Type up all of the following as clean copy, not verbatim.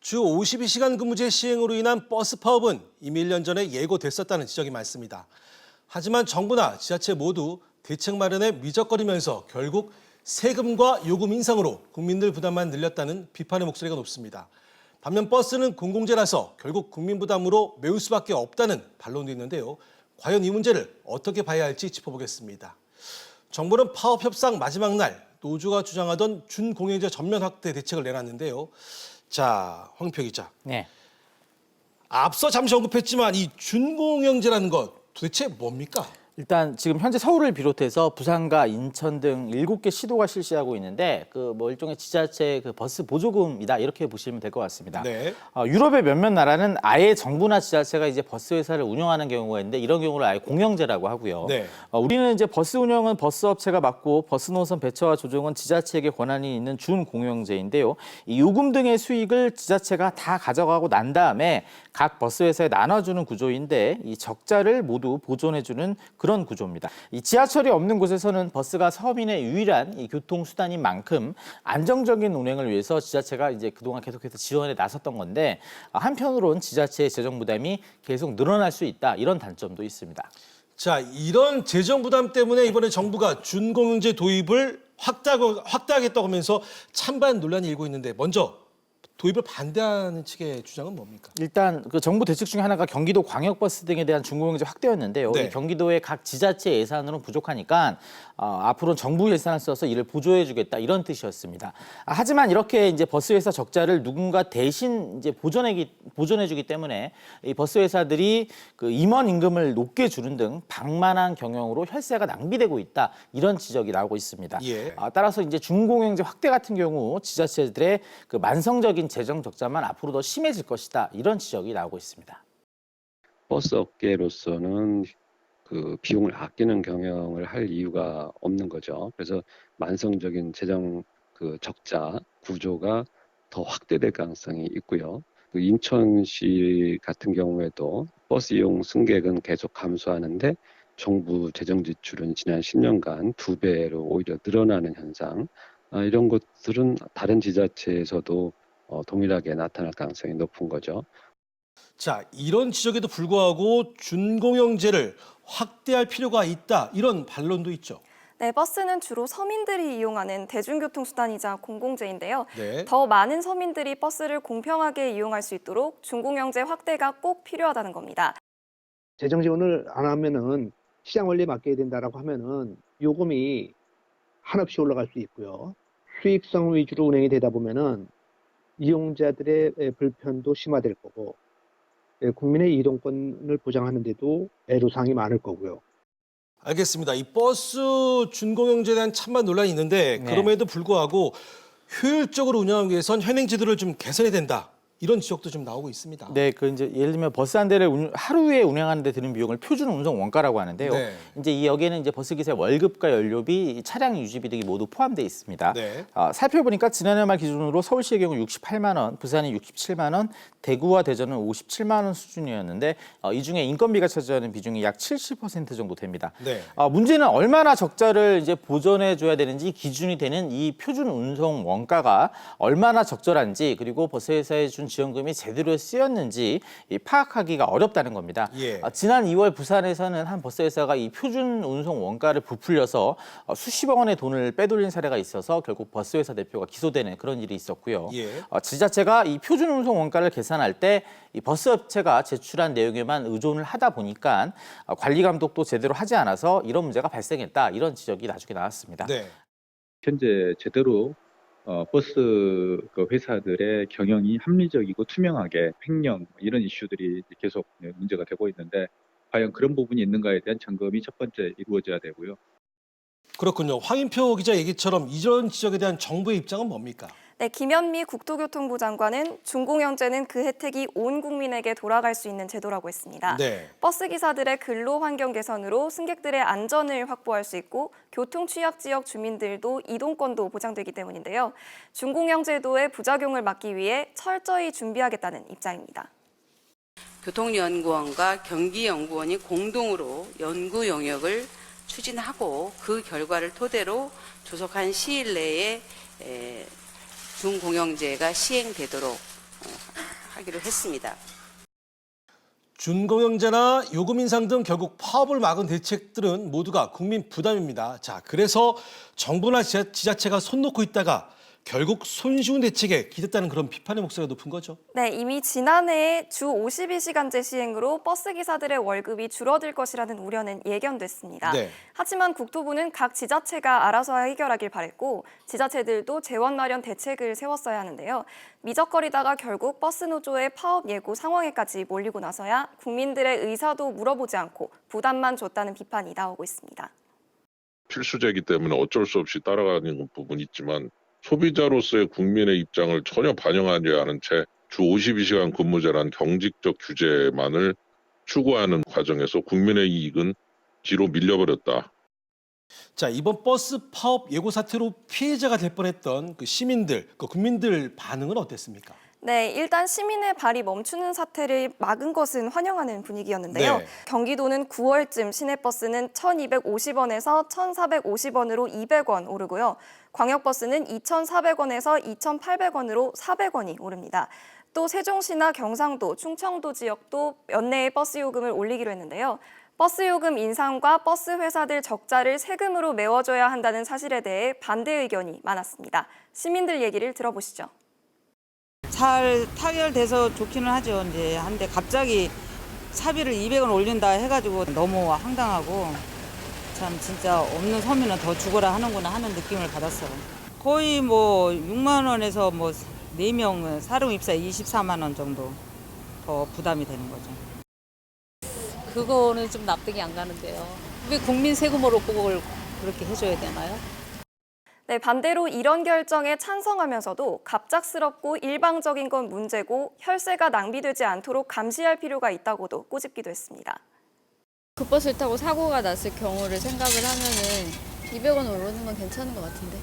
주 52시간 근무제 시행으로 인한 버스 파업은 이미 1년 전에 예고됐었다는 지적이 많습니다. 하지만 정부나 지자체 모두 대책 마련에 미적거리면서 결국 세금과 요금 인상으로 국민들 부담만 늘렸다는 비판의 목소리가 높습니다. 반면 버스는 공공재라서 결국 국민 부담으로 메울 수밖에 없다는 반론도 있는데요. 과연 이 문제를 어떻게 봐야 할지 짚어보겠습니다. 정부는 파업 협상 마지막 날 노조가 주장하던 준공영제 전면 확대 대책을 내놨는데요. 자, 황표 기자. 네. 앞서 잠시 언급했지만 이 준공영제라는 것 도대체 뭡니까? 일단 지금 현재 서울을 비롯해서 부산과 인천 등 7개 시도가 실시하고 있는데 일종의 지자체 버스 보조금이다 이렇게 보시면 될 것 같습니다. 네. 유럽의 몇몇 나라는 아예 정부나 지자체가 이제 버스 회사를 운영하는 경우가 있는데 이런 경우를 아예 공영제라고 하고요. 네. 우리는 이제 버스 운영은 버스 업체가 맡고 버스 노선 배차와 조정은 지자체에게 권한이 있는 준공영제인데요. 이 요금 등의 수익을 지자체가 다 가져가고 난 다음에 각 버스 회사에 나눠주는 구조인데 이 적자를 모두 보존해주는 그런 구조입니다. 이 지하철이 없는 곳에서는 버스가 서민의 유일한 이 교통수단인 만큼 안정적인 운행을 위해서 지자체가 이제 그동안 계속해서 지원에 나섰던 건데 한편으로는 지자체의 재정 부담이 계속 늘어날 수 있다 이런 단점도 있습니다. 자, 이런 재정 부담 때문에 이번에 정부가 준공영제 도입을 확대하겠다고 하면서 찬반 논란이 일고 있는데 먼저 도입을 반대하는 측의 주장은 뭡니까? 일단 정부 대책 중에 하나가 경기도 광역버스 등에 대한 준공영제 확대였는데요. 네. 이 경기도의 각 지자체 예산으로는 부족하니까 앞으로는 정부 예산을 써서 이를 보조해주겠다 이런 뜻이었습니다. 하지만 이렇게 이제 버스 회사 적자를 누군가 대신 이제 보존해주기 때문에 이 버스 회사들이 임원 임금을 높게 주는 등 방만한 경영으로 혈세가 낭비되고 있다 이런 지적이 나오고 있습니다. 예. 따라서 이제 준공영제 확대 같은 경우 지자체들의 만성적인 재정 적자만 앞으로 더 심해질 것이다 이런 지적이 나오고 있습니다. 버스 업계로서는 비용을 아끼는 경영을 할 이유가 없는 거죠. 그래서 만성적인 재정 적자 구조가 더 확대될 가능성이 있고요. 인천시 같은 경우에도 버스 이용 승객은 계속 감소하는데 정부 재정 지출은 지난 10년간 2배로 오히려 늘어나는 현상, 이런 것들은 다른 지자체에서도 동일하게 나타날 가능성이 높은 거죠. 자, 이런 지적에도 불구하고 준공영제를 확대할 필요가 있다 이런 반론도 있죠. 네, 버스는 주로 서민들이 이용하는 대중교통수단이자 공공재인데요. 네. 더 많은 서민들이 버스를 공평하게 이용할 수 있도록 준공영제 확대가 꼭 필요하다는 겁니다. 재정 지원을 안 하면은 시장 원리에 맡겨야 된다라고 하면은 요금이 한없이 올라갈 수 있고요. 수익성 위주로 운행이 되다 보면은 이용자들의 불편도 심화될 거고 국민의 이동권을 보장하는 데도 애로사항이 많을 거고요. 알겠습니다. 이 버스 준공영제에 대한 찬반 논란이 있는데 네. 그럼에도 불구하고 효율적으로 운영하기 위해선 현행 제도를 좀 개선해야 된다. 이런 지적도 좀 나오고 있습니다. 네, 이제 예를 들면 버스 한 대를 하루에 운행하는 데 드는 비용을 표준 운송 원가라고 하는데요. 네. 이제 이 여기에는 이제 버스 기사의 월급과 연료비, 차량 유지비 등이 모두 포함되어 있습니다. 네. 살펴보니까 지난해 말 기준으로 서울시의 경우 68만 원, 부산이 67만 원, 대구와 대전은 57만 원 수준이었는데 이 중에 인건비가 차지하는 비중이 약 70% 정도 됩니다. 네. 문제는 얼마나 적자를 이제 보전해 줘야 되는지 기준이 되는 이 표준 운송 원가가 얼마나 적절한지 그리고 버스 회사에 준 지원금이 제대로 쓰였는지 파악하기가 어렵다는 겁니다. 예. 지난 2월 부산에서는 한 버스 회사가 이 표준 운송 원가를 부풀려서 수십억 원의 돈을 빼돌린 사례가 있어서 결국 버스 회사 대표가 기소되는 그런 일이 있었고요. 예. 지자체가 이 표준 운송 원가를 계산할 때 이 버스 업체가 제출한 내용에만 의존을 하다 보니까 관리 감독도 제대로 하지 않아서 이런 문제가 발생했다 이런 지적이 나중에 나왔습니다. 네. 현재 제대로 버스 회사들의 경영이 합리적이고 투명하게 횡령 이런 이슈들이 계속 문제가 되고 있는데 과연 그런 부분이 있는가에 대한 점검이 첫 번째 이루어져야 되고요. 그렇군요. 황인표 기자 얘기처럼 이런 지적에 대한 정부의 입장은 뭡니까? 네, 김현미 국토교통부 장관은 준공영제는 그 혜택이 온 국민에게 돌아갈 수 있는 제도라고 했습니다. 네. 버스 기사들의 근로 환경 개선으로 승객들의 안전을 확보할 수 있고 교통 취약 지역 주민들도 이동권도 보장되기 때문인데요. 준공영제도의 부작용을 막기 위해 철저히 준비하겠다는 입장입니다. 교통연구원과 경기연구원이 공동으로 연구 영역을 추진하고 그 결과를 토대로 조속한 시일 내에 준공영제가 시행되도록 하기로 했습니다. 준공영제나 요금 인상 등 결국 파업을 막은 대책들은 모두가 국민 부담입니다. 자, 그래서 정부나 지자체가 손 놓고 있다가 결국 손쉬운 대책에 기댔다는 그런 비판의 목소리가 높은 거죠. 네, 이미 지난해에 주 52시간제 시행으로 버스 기사들의 월급이 줄어들 것이라는 우려는 예견됐습니다. 네. 하지만 국토부는 각 지자체가 알아서 해결하길 바랬고 지자체들도 재원 마련 대책을 세웠어야 하는데요. 미적거리다가 결국 버스 노조의 파업 예고 상황에까지 몰리고 나서야 국민들의 의사도 물어보지 않고 부담만 줬다는 비판이 나오고 있습니다. 필수제이기 때문에 어쩔 수 없이 따라가는 부분이 있지만 소비자로서의 국민의 입장을 전혀 반영하지 않은 채 주 52시간 근무제란 경직적 규제만을 추구하는 과정에서 국민의 이익은 뒤로 밀려버렸다. 자, 이번 버스 파업 예고 사태로 피해자가 될 뻔했던 그 시민들, 그 국민들 반응은 어땠습니까? 네, 일단 시민의 발이 멈추는 사태를 막은 것은 환영하는 분위기였는데요. 네. 경기도는 9월쯤 시내버스는 1,250원에서 1,450원으로 200원 오르고요. 광역버스는 2,400원에서 2,800원으로 400원이 오릅니다. 또 세종시나 경상도, 충청도 지역도 연내에 버스 요금을 올리기로 했는데요. 버스 요금 인상과 버스 회사들 적자를 세금으로 메워줘야 한다는 사실에 대해 반대 의견이 많았습니다. 시민들 얘기를 들어보시죠. 잘 타결돼서 좋기는 하죠. 이제 한데 갑자기 사비를 200원 올린다 해가지고 너무 황당하고 참 진짜 없는 서민은 더 죽어라 하는구나 하는 느낌을 받았어요. 거의 뭐 6만 원에서 뭐 4명 사료 입사 24만 원 정도 더 부담이 되는 거죠. 그거는 좀 납득이 안 가는데요. 왜 국민 세금으로 그걸 그렇게 해줘야 되나요? 네, 반대로 이런 결정에 찬성하면서도 갑작스럽고 일방적인 건 문제고 혈세가 낭비되지 않도록 감시할 필요가 있다고도 꼬집기도 했습니다. 그 버스를 타고 사고가 났을 경우를 생각을 하면은 200원 오르는 건 괜찮은 것 같은데.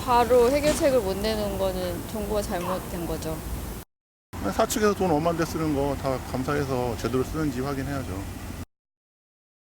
바로 해결책을 못 내는 거는 정부가 잘못된 거죠. 사측에서 돈 얼마인데 쓰는 거 다 감사해서 제대로 쓰는지 확인해야죠.